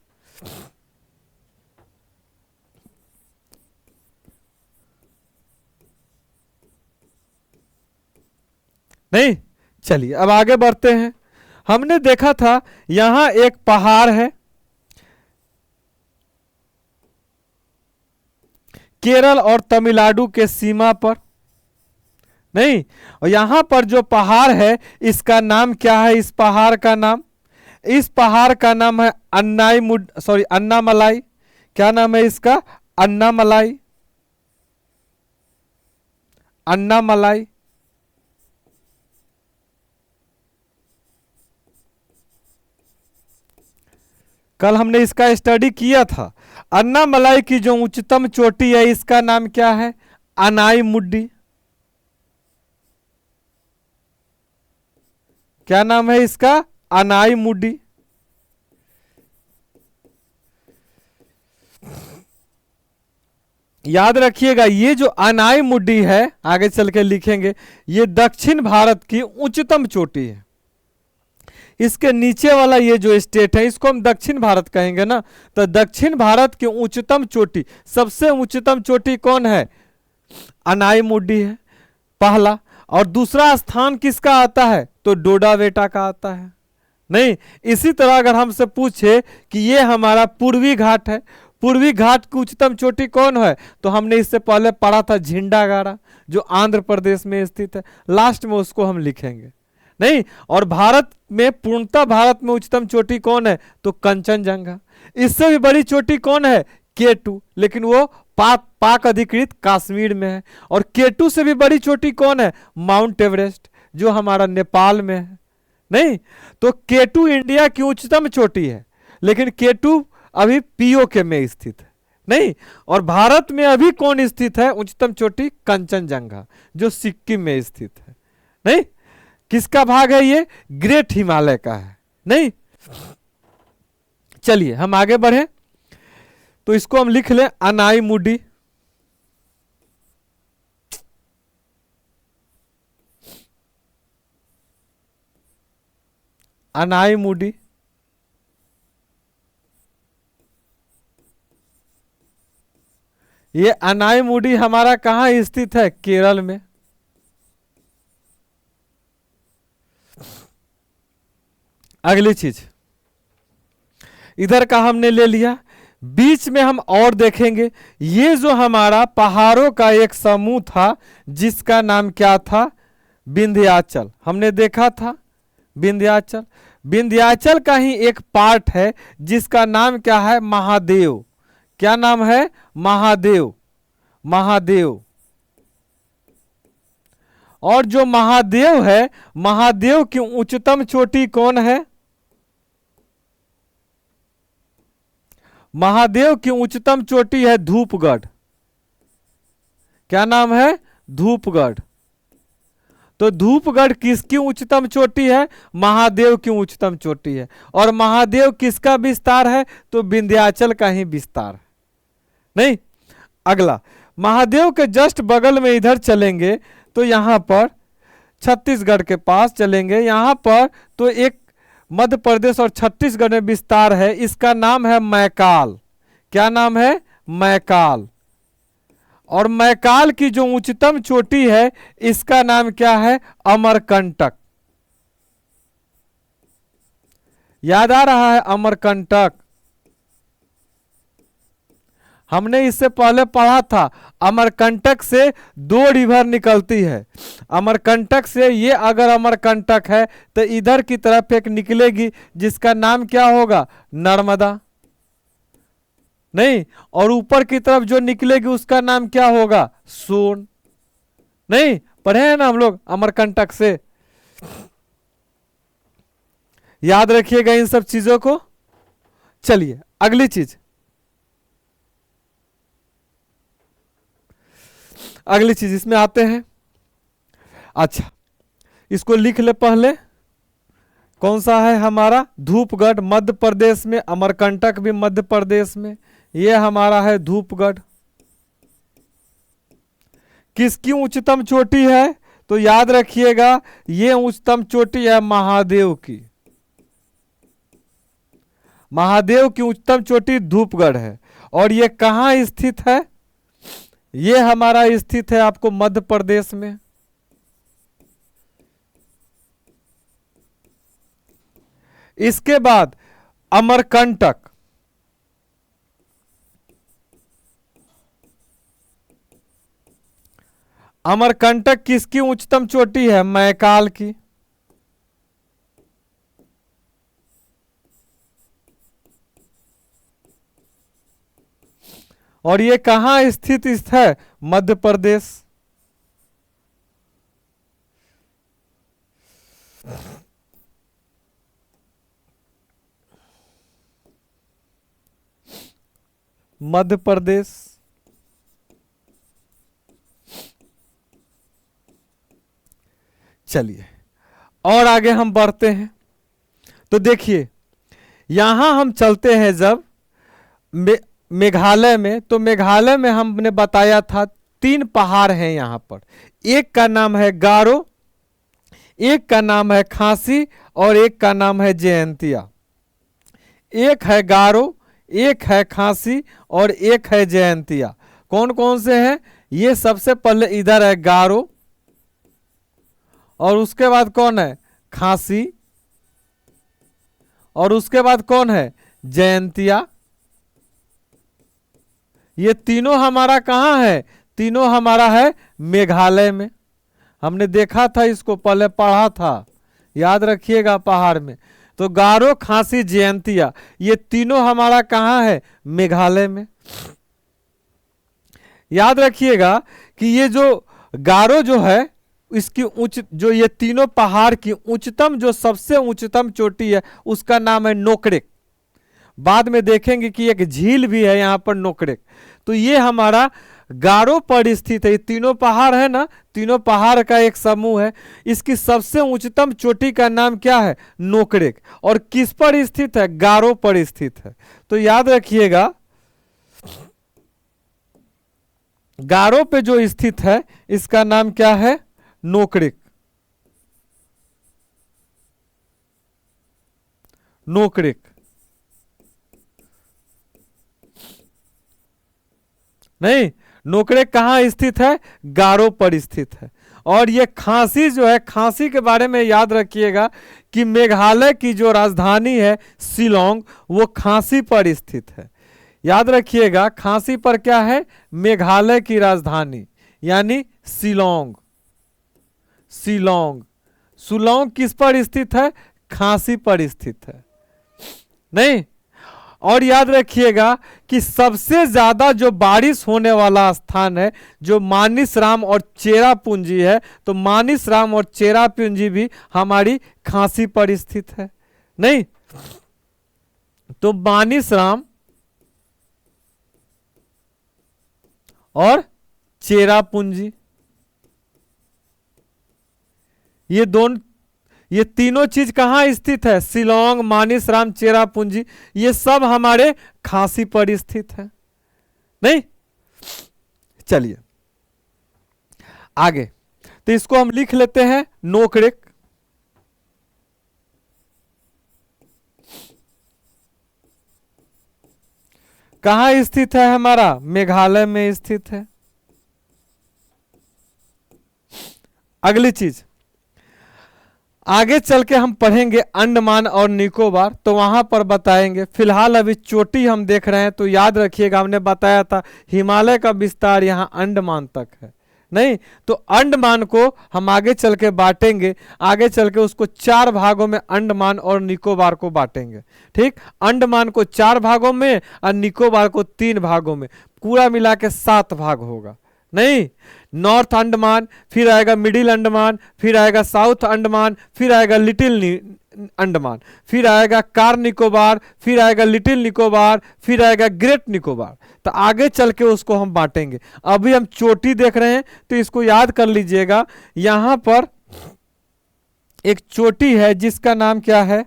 नहीं, चलिए अब आगे बढ़ते हैं। हमने देखा था यहां एक पहाड़ है केरल और तमिलनाडु के सीमा पर, नहीं, और यहां पर जो पहाड़ है इसका नाम क्या है? इस पहाड़ का नाम, इस पहाड़ का नाम है अन्नामलाई। क्या नाम है इसका? अन्नामलाई। अन्नामलाई। कल हमने इसका स्टडी किया था। अन्नामलाई की जो उच्चतम चोटी है इसका नाम क्या है? अनाई मुड्डी। क्या नाम है इसका? अनाई मुड्डी। याद रखिएगा ये जो अनाई मुड्डी है, आगे चल के लिखेंगे, ये दक्षिण भारत की उच्चतम चोटी है। इसके नीचे वाला ये जो स्टेट है इसको हम दक्षिण भारत कहेंगे ना, तो दक्षिण भारत की उच्चतम चोटी, सबसे उच्चतम चोटी कौन है? अनाई मुड्डी है पहला। और दूसरा स्थान किसका आता है? तो डोडा बेटा का आता है। नहीं, इसी तरह अगर हमसे पूछे कि ये हमारा पूर्वी घाट है, पूर्वी घाट की उच्चतम चोटी कौन है, तो हमने इससे पहले पढ़ा था झिंडागारा, जो आंध्र प्रदेश में स्थित है। लास्ट में उसको हम लिखेंगे। नहीं, और भारत में पूर्णतः भारत में उच्चतम चोटी कौन है? तो कंचनजंगा। इससे भी बड़ी चोटी कौन है? K2, लेकिन वो पाक अधिकृत कश्मीर में है। और K2 से भी बड़ी चोटी कौन है? माउंट एवरेस्ट, जो हमारा नेपाल में है। नहीं, तो K2 इंडिया की उच्चतम चोटी है, लेकिन K2 अभी POK में स्थित है। नहीं, और भारत में अभी कौन स्थित है उच्चतम चोटी? कंचनजंगा, जो सिक्किम में स्थित है। नहीं, किसका भाग है ये? ग्रेट हिमालय का है। नहीं, चलिए हम आगे बढ़े, तो इसको हम लिख लें अनाई मुडी। अनाई मुडी, ये अनाई मुडी हमारा कहां स्थित है? केरल में। अगली चीज इधर का हमने ले लिया, बीच में हम और देखेंगे। ये जो हमारा पहाड़ों का एक समूह था जिसका नाम क्या था? विंध्याचल। हमने देखा था विंध्याचल। विंध्याचल का ही एक पार्ट है जिसका नाम क्या है? महादेव। क्या नाम है? महादेव। महादेव। और जो महादेव है, महादेव की उच्चतम चोटी कौन है? महादेव की उच्चतम चोटी है धूपगढ़। क्या नाम है? धूपगढ़। तो धूपगढ़ किसकी उच्चतम चोटी है? महादेव की उच्चतम चोटी है। और महादेव किसका विस्तार है? तो विंध्याचल का ही विस्तार है। नहीं, अगला महादेव के जस्ट बगल में इधर चलेंगे तो यहां पर छत्तीसगढ़ के पास चलेंगे, यहां पर तो एक मध्य प्रदेश और छत्तीसगढ़ में विस्तार है, इसका नाम है मैकाल। क्या नाम है? मैकाल। और मैकाल की जो उच्चतम चोटी है इसका नाम क्या है? अमरकंटक। याद आ रहा है? अमरकंटक। हमने इससे पहले पढ़ा था, अमरकंटक से 2 रिवर निकलती है। अमरकंटक से ये अगर अमरकंटक है तो इधर की तरफ एक निकलेगी जिसका नाम क्या होगा? नर्मदा। नहीं, और ऊपर की तरफ जो निकलेगी उसका नाम क्या होगा? सोन। नहीं, पढ़े हैं ना हम लोग अमरकंटक से? याद रखिएगा इन सब चीजों को। चलिए अगली चीज, अगली चीज इसमें आते हैं। अच्छा, इसको लिख ले पहले। कौन सा है हमारा? धूपगढ़ मध्य प्रदेश में, अमरकंटक भी मध्य प्रदेश में। ये हमारा है धूपगढ़। किसकी उच्चतम चोटी है? तो याद रखिएगा ये उच्चतम चोटी है महादेव की। महादेव की उच्चतम चोटी धूपगढ़ है। और ये कहाँ स्थित है? ये हमारा स्थित है आपको मध्य प्रदेश में। इसके बाद अमरकंटक। अमरकंटक किसकी उच्चतम चोटी है? मैकाल की। और ये कहां स्थित है? मध्य प्रदेश। मध्य प्रदेश। चलिए और आगे हम बढ़ते हैं। तो देखिए यहां हम चलते हैं जब मेघालय में, तो मेघालय में हमने बताया था 3 पहाड़ हैं यहां पर। एक का नाम है गारो, एक का नाम है खासी और एक का नाम है जयंतिया। एक है गारो, एक है खासी और एक है जयंतिया। कौन कौन से हैं? ये सबसे पहले इधर है गारो, और उसके बाद कौन है? खासी, और उसके बाद कौन है? जयंतिया। ये तीनों हमारा कहां है? तीनों हमारा है मेघालय में। हमने देखा था, इसको पहले पढ़ा था, याद रखिएगा पहाड़ में। तो गारो, खासी, जयंतिया ये तीनों हमारा कहां है? मेघालय में। याद रखिएगा कि ये जो गारो जो है, इसकी उच्च जो ये तीनों पहाड़ की उच्चतम जो सबसे उच्चतम चोटी है उसका नाम है नोकरेक। बाद में देखेंगे कि एक झील भी है यहां पर नोकरेक। तो ये हमारा गारो पर स्थित है। ये तीनों पहाड़ है ना, तीनों पहाड़ का एक समूह है। इसकी सबसे उच्चतम चोटी का नाम क्या है? नोकरेक। और किस पर स्थित है? गारो पर स्थित है। तो याद रखिएगा गारो पे जो स्थित है इसका नाम क्या है? नोकरेक। नोकरेक नहीं, नोकरेक कहां स्थित है? गारो पर स्थित है। और ये खांसी जो है, खांसी के बारे में याद रखिएगा कि मेघालय की जो राजधानी है शिलोंग, वो खांसी पर स्थित है। याद रखिएगा खांसी पर क्या है? मेघालय की राजधानी यानी शिलोंग। शिलोंग, शिलोंग किस पर स्थित है? खांसी पर स्थित है। नहीं, और याद रखिएगा कि सबसे ज्यादा जो बारिश होने वाला स्थान है जो मानिसराम और चेरापूंजी है, तो मानिसराम और चेरापूंजी भी हमारी खांसी पर स्थित है। नहीं, तो मानिसराम और चेरापूंजी ये तीनों चीज कहां स्थित है? शिलोंग, मानिसराम, चेरापूंजी ये सब हमारे खांसी पर स्थित है। नहीं, चलिए आगे। तो इसको हम लिख लेते हैं नोकरेक। कहां स्थित है? हमारा मेघालय में स्थित है। अगली चीज आगे चल के हम पढ़ेंगे अंडमान और निकोबार, तो वहां पर बताएंगे। फिलहाल अभी चोटी हम देख रहे हैं, तो याद रखिएगा हमने बताया था हिमालय का विस्तार यहां अंडमान तक है। नहीं, तो अंडमान को हम आगे चल के बांटेंगे। आगे चल के उसको 4 भागों में अंडमान और निकोबार को बांटेंगे। ठीक, अंडमान को 4 भागों में और निकोबार को 3 भागों में, पूरा मिला के 7 भाग होगा। नहीं, नॉर्थ अंडमान, फिर आएगा मिडिल अंडमान, फिर आएगा साउथ अंडमान, फिर आएगा लिटिल अंडमान, फिर आएगा कार निकोबार, फिर आएगा लिटिल निकोबार, फिर आएगा ग्रेट निकोबार। तो आगे चल के उसको हम बांटेंगे। अभी हम चोटी देख रहे हैं, तो इसको याद कर लीजिएगा। यहां पर एक चोटी है जिसका नाम क्या है?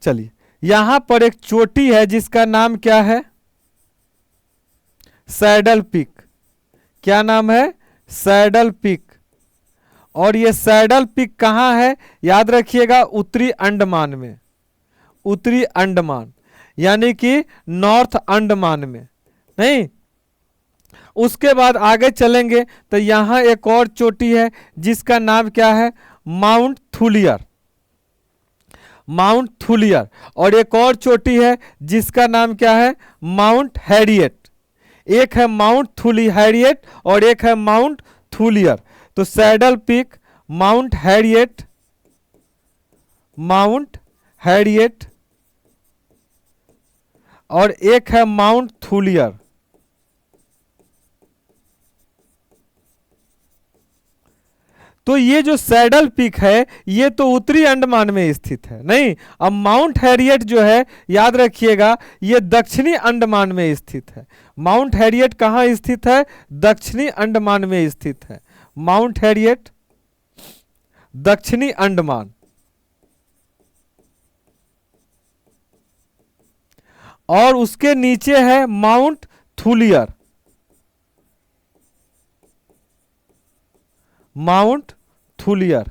चलिए, यहां पर एक चोटी है जिसका नाम क्या है? Saddle peak. क्या नाम है? Saddle peak. और ये सैडल पीक कहां है? याद रखिएगा, उत्तरी अंडमान में। उत्तरी अंडमान यानी कि नॉर्थ अंडमान में, नहीं। उसके बाद आगे चलेंगे तो यहां एक और चोटी है जिसका नाम क्या है? Mount Thuillier. Mount Thuillier. और एक और चोटी है जिसका नाम क्या है? Mount Harriet. एक है माउंट थुली हैरियट और एक है माउंट थुलियर। तो saddle peak, mount Harriet, mount Harriet और एक है माउंट थुलियर। तो ये जो सैडल पीक है ये तो उत्तरी अंडमान में स्थित है, नहीं। अब माउंट हैरियट जो है, याद रखिएगा, ये दक्षिणी अंडमान में स्थित है। माउंट हैरियट कहाँ स्थित है? दक्षिणी अंडमान में स्थित है। माउंट हैरियट दक्षिणी अंडमान। और उसके नीचे है माउंट थुलियर। माउंट थुलियर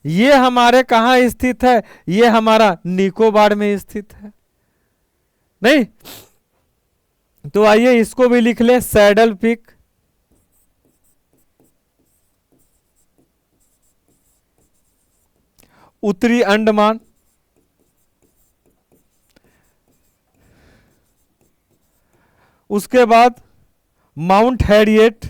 ये हमारे कहां स्थित है? ये हमारा निकोबार में स्थित है, नहीं। तो आइए इसको भी लिख ले, सैडल पीक, उत्तरी अंडमान। उसके बाद माउंट हैरियट,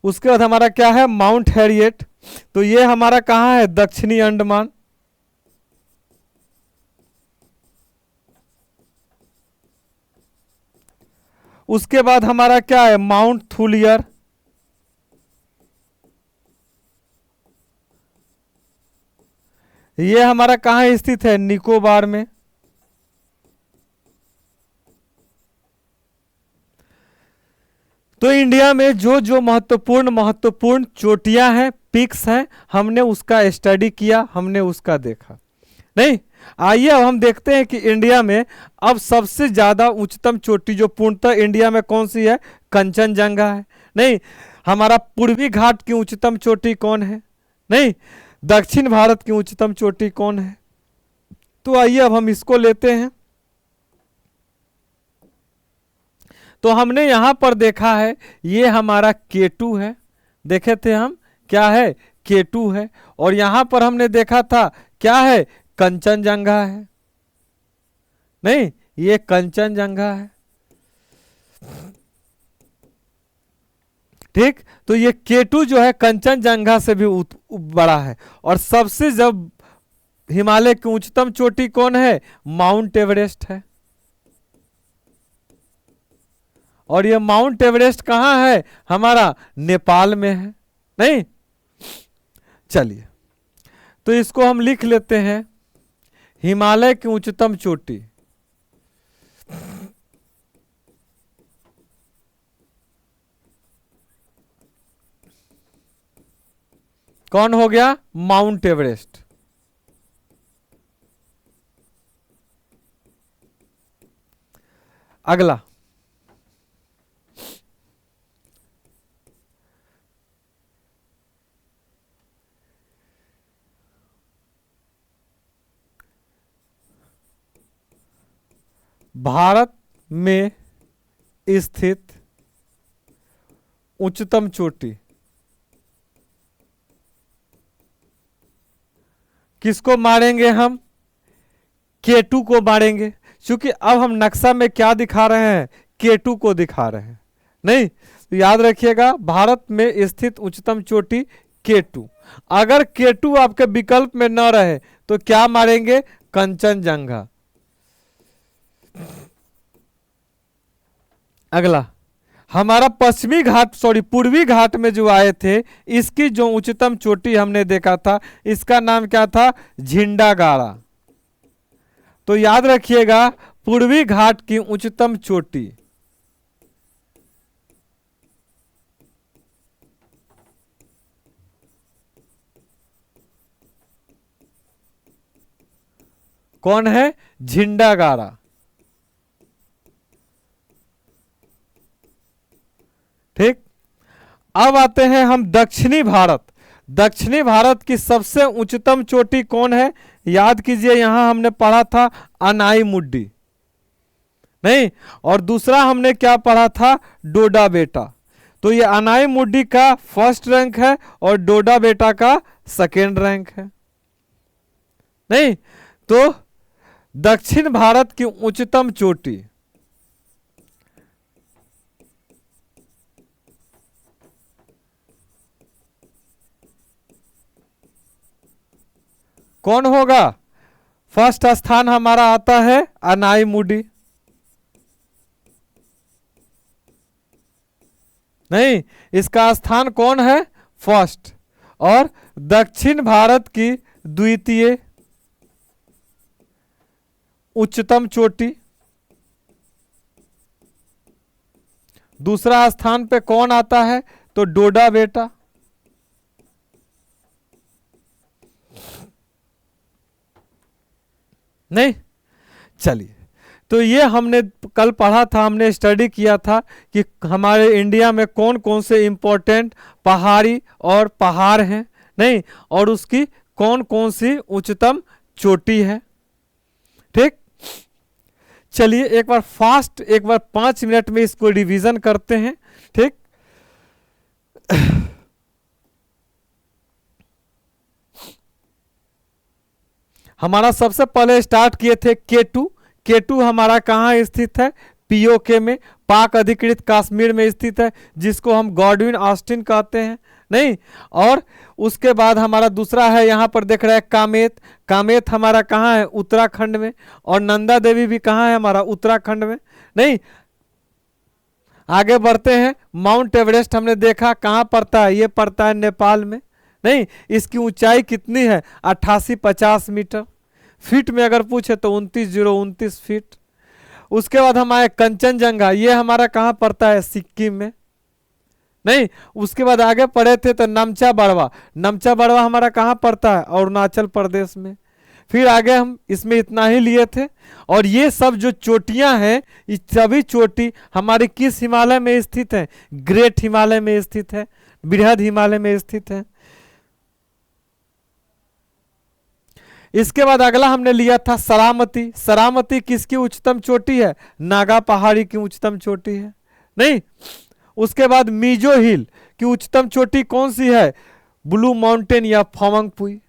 उसके बाद हमारा क्या है? Mount Harriet. तो ये हमारा कहां है? दक्षिणी अंडमान। उसके बाद हमारा क्या है? Mount Thuillier. ये हमारा कहां स्थित है? निकोबार में। तो इंडिया में जो जो महत्वपूर्ण महत्वपूर्ण चोटियां हैं, पिक्स हैं, हमने उसका स्टडी किया, हमने उसका देखा, नहीं। आइए अब हम देखते हैं कि इंडिया में अब सबसे ज्यादा उच्चतम चोटी जो पूर्णतः इंडिया में कौन सी है? कंचनजंगा है, नहीं। हमारा पूर्वी घाट की उच्चतम चोटी कौन है? नहीं। दक्षिण भारत की उच्चतम चोटी कौन है? तो आइए अब हम इसको लेते हैं। तो हमने यहां पर देखा है, ये हमारा K2 है, देखे थे हम, क्या है? K2 है। और यहां पर हमने देखा था क्या है? कंचनजंगा है, नहीं। ये कंचनजंगा है, ठीक। तो ये K2 जो है कंचनजंगा से भी बड़ा है। और सबसे जब हिमालय की उच्चतम चोटी कौन है? माउंट एवरेस्ट है। और ये माउंट एवरेस्ट कहां है? हमारा नेपाल में है, नहीं। चलिए, तो इसको हम लिख लेते हैं, हिमालय की उच्चतम चोटी। कौन हो गया? Mount Everest. अगला, भारत में स्थित उच्चतम चोटी किसको मारेंगे हम? K2 को मारेंगे, क्योंकि अब हम नक्शा में क्या दिखा रहे हैं? K2 को दिखा रहे हैं, नहीं। तो याद रखिएगा, भारत में स्थित उच्चतम चोटी K2। अगर K2 आपके विकल्प में न रहे तो क्या मारेंगे? कंचनजंगा। अगला, हमारा पश्चिमी घाट, सॉरी पूर्वी घाट में जो आए थे, इसकी जो उच्चतम चोटी हमने देखा था, इसका नाम क्या था? झिंडागाड़ा। तो याद रखिएगा, पूर्वी घाट की उच्चतम चोटी कौन है? झिंडागारा। ठीक, अब आते हैं हम दक्षिणी भारत। दक्षिणी भारत की सबसे उच्चतम चोटी कौन है? याद कीजिए, यहां हमने पढ़ा था अनाई मुड्डी, नहीं, और दूसरा हमने क्या पढ़ा था? डोडा बेटा। तो ये अनाई मुड्डी का फर्स्ट रैंक है और डोडा बेटा का सेकेंड रैंक है, नहीं। तो दक्षिण भारत की उच्चतम चोटी, कौन होगा? फर्स्ट स्थान हमारा आता है अनाई मुडी, नहीं, इसका स्थान कौन है? फर्स्ट। और दक्षिण भारत की द्वितीय उच्चतम चोटी, दूसरा स्थान पे कौन आता है? तो डोडा बेटा। नहीं, चलिए, तो ये हमने कल पढ़ा था, हमने स्टडी किया था कि हमारे इंडिया में कौन कौन से इंपॉर्टेंट पहाड़ी और पहाड़ हैं, नहीं, और उसकी कौन कौन सी उच्चतम चोटी है। ठीक, चलिए एक बार फास्ट, एक बार 5 मिनट में इसको रिवीजन करते हैं। ठीक, हमारा सबसे पहले स्टार्ट किए थे केटू। केटू हमारा कहाँ स्थित है? पीओके में, पाक अधिकृत कश्मीर में स्थित है, जिसको हम गॉडविन ऑस्टिन कहते हैं, नहीं। और उसके बाद हमारा दूसरा है, यहाँ पर देख रहे हैं कामेत। कामेत हमारा कहाँ है? उत्तराखंड में। और नंदा देवी भी कहाँ है? हमारा उत्तराखंड में, नहीं। आगे बढ़ते हैं, माउंट एवरेस्ट हमने देखा कहाँ पड़ता है? ये पड़ता है नेपाल में, नहीं। इसकी ऊंचाई कितनी है? 8850 मीटर। फीट में अगर पूछे तो 29,029 फीट। उसके बाद हम आए कंचनजंगा, ये हमारा कहाँ पड़ता है? सिक्किम में, नहीं। उसके बाद आगे पढ़े थे तो नमचा बड़वा। नमचा बड़वा हमारा कहाँ पड़ता है? अरुणाचल प्रदेश में। फिर आगे हम इसमें इतना ही लिए थे। और ये सब जो चोटियां हैं, ये सभी चोटी हमारी किस हिमालय में स्थित है? ग्रेट हिमालय में स्थित है, बृहद हिमालय में स्थित है। इसके बाद अगला हमने लिया था सरामती। सरामती किसकी उच्चतम चोटी है? नागा पहाड़ी की उच्चतम चोटी है, नहीं। उसके बाद मिजो हिल की उच्चतम चोटी कौन सी है? ब्लू माउंटेन या फमंगफुई।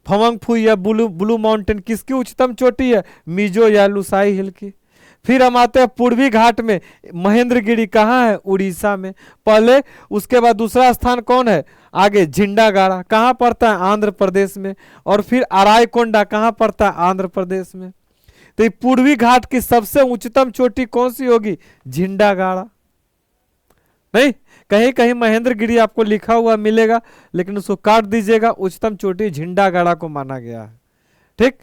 फमंगफुई या ब्लू माउंटेन किसकी उच्चतम चोटी है? मिजो या लुसाई हिल की। फिर हम आते हैं पूर्वी घाट में, महेंद्रगिरी कहाँ है? उड़ीसा में पहले। उसके बाद दूसरा स्थान कौन है? आगे झिंडागाड़ा कहाँ पड़ता है? आंध्र प्रदेश में। और फिर अराईकोंडा कहाँ पड़ता है? आंध्र प्रदेश में। तो पूर्वी घाट की सबसे उच्चतम चोटी कौन सी होगी? झिंडागाड़ा, नहीं। कहीं कहीं महेंद्रगिरी आपको लिखा हुआ मिलेगा, लेकिन उसको काट दीजिएगा, उच्चतम चोटी झिंडागाड़ा को माना गया है। ठीक,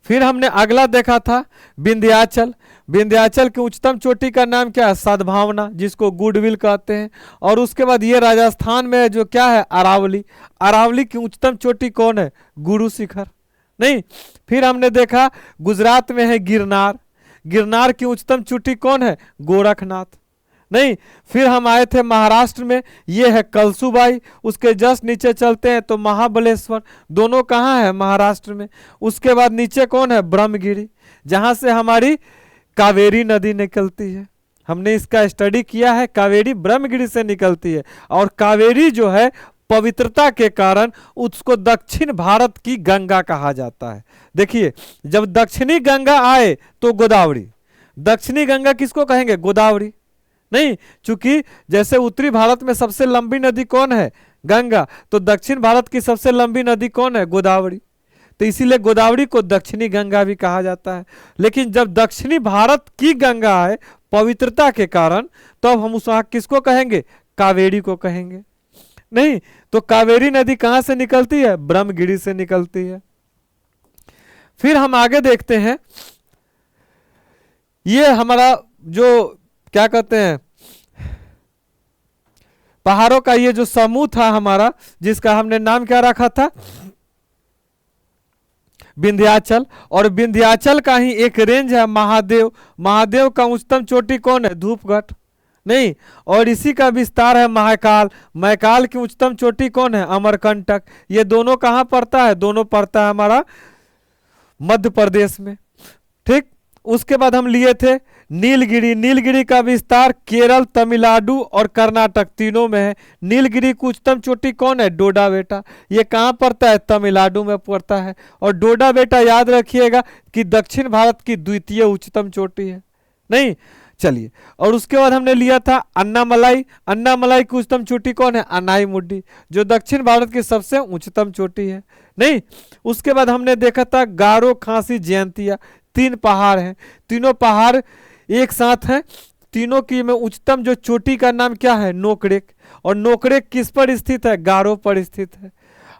फिर हमने अगला देखा था विंध्याचल। विंध्याचल की उच्चतम चोटी का नाम क्या है? सद्भावना, जिसको गुडविल कहते हैं। और उसके बाद ये राजस्थान में जो क्या है? अरावली। अरावली की उच्चतम चोटी कौन है? गुरु शिखर, नहीं। फिर हमने देखा गुजरात में है गिरनार। गिरनार की उच्चतम चोटी कौन है? गोरखनाथ, नहीं। फिर हम आए थे महाराष्ट्र में, ये है कलसूबाई। उसके जस्ट नीचे चलते हैं तो महाबलेश्वर, दोनों कहाँ है? महाराष्ट्र में। उसके बाद नीचे कौन है? ब्रह्मगिरी, जहां से हमारी कावेरी नदी निकलती है। हमने इसका स्टडी किया है, कावेरी ब्रह्मगिरी से निकलती है। और कावेरी जो है पवित्रता के कारण उसको दक्षिण भारत की गंगा कहा जाता है। देखिए, जब दक्षिणी गंगा आए तो गोदावरी। दक्षिणी गंगा किसको कहेंगे? गोदावरी, नहीं। चूंकि जैसे उत्तरी भारत में सबसे लंबी नदी कौन है? गंगा। तो दक्षिण भारत की सबसे लंबी नदी कौन है? गोदावरी। तो इसीलिए गोदावरी को दक्षिणी गंगा भी कहा जाता है। लेकिन जब दक्षिणी भारत की गंगा है पवित्रता के कारण, तो अब हम उस वहां किसको कहेंगे? कावेरी को कहेंगे, नहीं। तो कावेरी नदी कहां से निकलती है? ब्रह्मगिरी से निकलती है। फिर हम आगे देखते हैं, ये हमारा जो क्या कहते हैं, पहाड़ों का ये जो समूह था हमारा, जिसका हमने नाम क्या रखा था? विंध्याचल। और विंध्याचल का ही एक रेंज है महादेव। महादेव का उच्चतम चोटी कौन है? धूपगढ़। नहीं, और इसी का विस्तार है महाकाल। महाकाल की उच्चतम चोटी कौन है? अमरकंटक। ये दोनों कहाँ पड़ता है? दोनों पड़ता है हमारा मध्य प्रदेश में। ठीक, उसके बाद हम लिए थे नीलगिरी। नीलगिरी का विस्तार केरल, तमिलनाडु और कर्नाटक तीनों में है। नीलगिरी की उच्चतम चोटी कौन है? डोडा बेटा। ये कहाँ पड़ता है? तमिलनाडु में पड़ता है। और डोडा बेटा याद रखिएगा कि दक्षिण भारत की द्वितीय उच्चतम चोटी है। नहीं, चलिए, और उसके बाद हमने लिया था अन्नामलाई। अन्नामलाई की उच्चतम चोटी कौन है? अनाईमुड्डी, जो दक्षिण भारत की सबसे उच्चतम चोटी है। नहीं, उसके बाद हमने देखा था गारो, खासी, जयंतिया। 3 पहाड़ हैं, तीनों पहाड़ एक साथ हैं। तीनों की में उच्चतम जो चोटी का नाम क्या है? नोकरेक। और नोकरेक किस पर स्थित है? गारो पर स्थित है।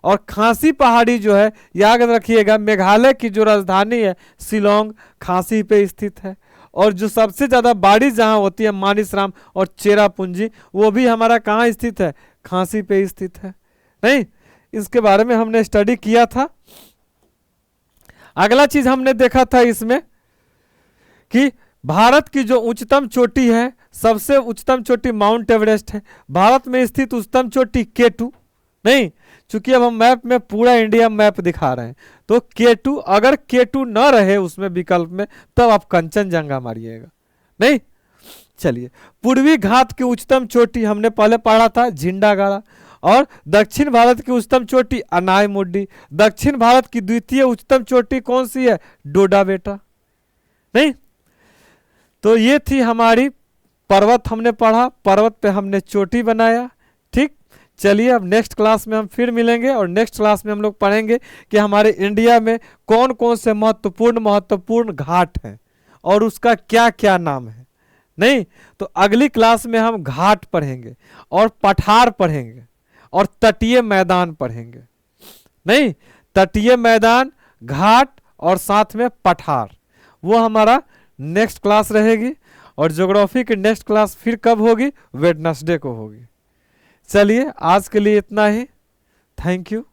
और खासी पहाड़ी जो है, याद रखिएगा, मेघालय की जो राजधानी है शिलोंग, खासी पे स्थित है। और जो सबसे ज्यादा बारिश जहां होती है मानिसराम और चेरापूंजी, वो भी हमारा कहाँ स्थित है? खांसी पे स्थित है। नहीं, इसके बारे में हमने स्टडी किया था। अगला चीज हमने देखा था इसमें कि भारत की जो उच्चतम चोटी है, सबसे उच्चतम चोटी माउंट एवरेस्ट है। भारत में स्थित उच्चतम चोटी K2। नहीं, चूंकि अब हम मैप में पूरा इंडिया मैप दिखा रहे हैं, तो K2, अगर K2 न रहे उसमें विकल्प में, तब आप कंचनजंगा मारिएगा। नहीं, चलिए, पूर्वी घाट की उच्चतम चोटी हमने पहले पढ़ा था झिंडागाड़ा। और दक्षिण भारत की उच्चतम चोटी अनाईमुड्डी। दक्षिण भारत की द्वितीय उच्चतम चोटी कौन सी है? डोडा बेटा। नहीं, तो ये थी हमारी पर्वत, हमने पढ़ा, पर्वत पे हमने चोटी बनाया। ठीक, चलिए, अब नेक्स्ट क्लास में हम फिर मिलेंगे और नेक्स्ट क्लास में हम लोग पढ़ेंगे कि हमारे इंडिया में कौन कौन से महत्वपूर्ण घाट हैं और उसका क्या क्या नाम है। नहीं, तो अगली क्लास में हम घाट पढ़ेंगे और पठार पढ़ेंगे और तटीय मैदान पढ़ेंगे। नहीं, तटीय मैदान, घाट और साथ में पठार, वो हमारा नेक्स्ट क्लास रहेगी। और ज्योग्राफी की नेक्स्ट क्लास फिर कब होगी? वेडनेसडे को होगी। चलिए, आज के लिए इतना ही। Thank you.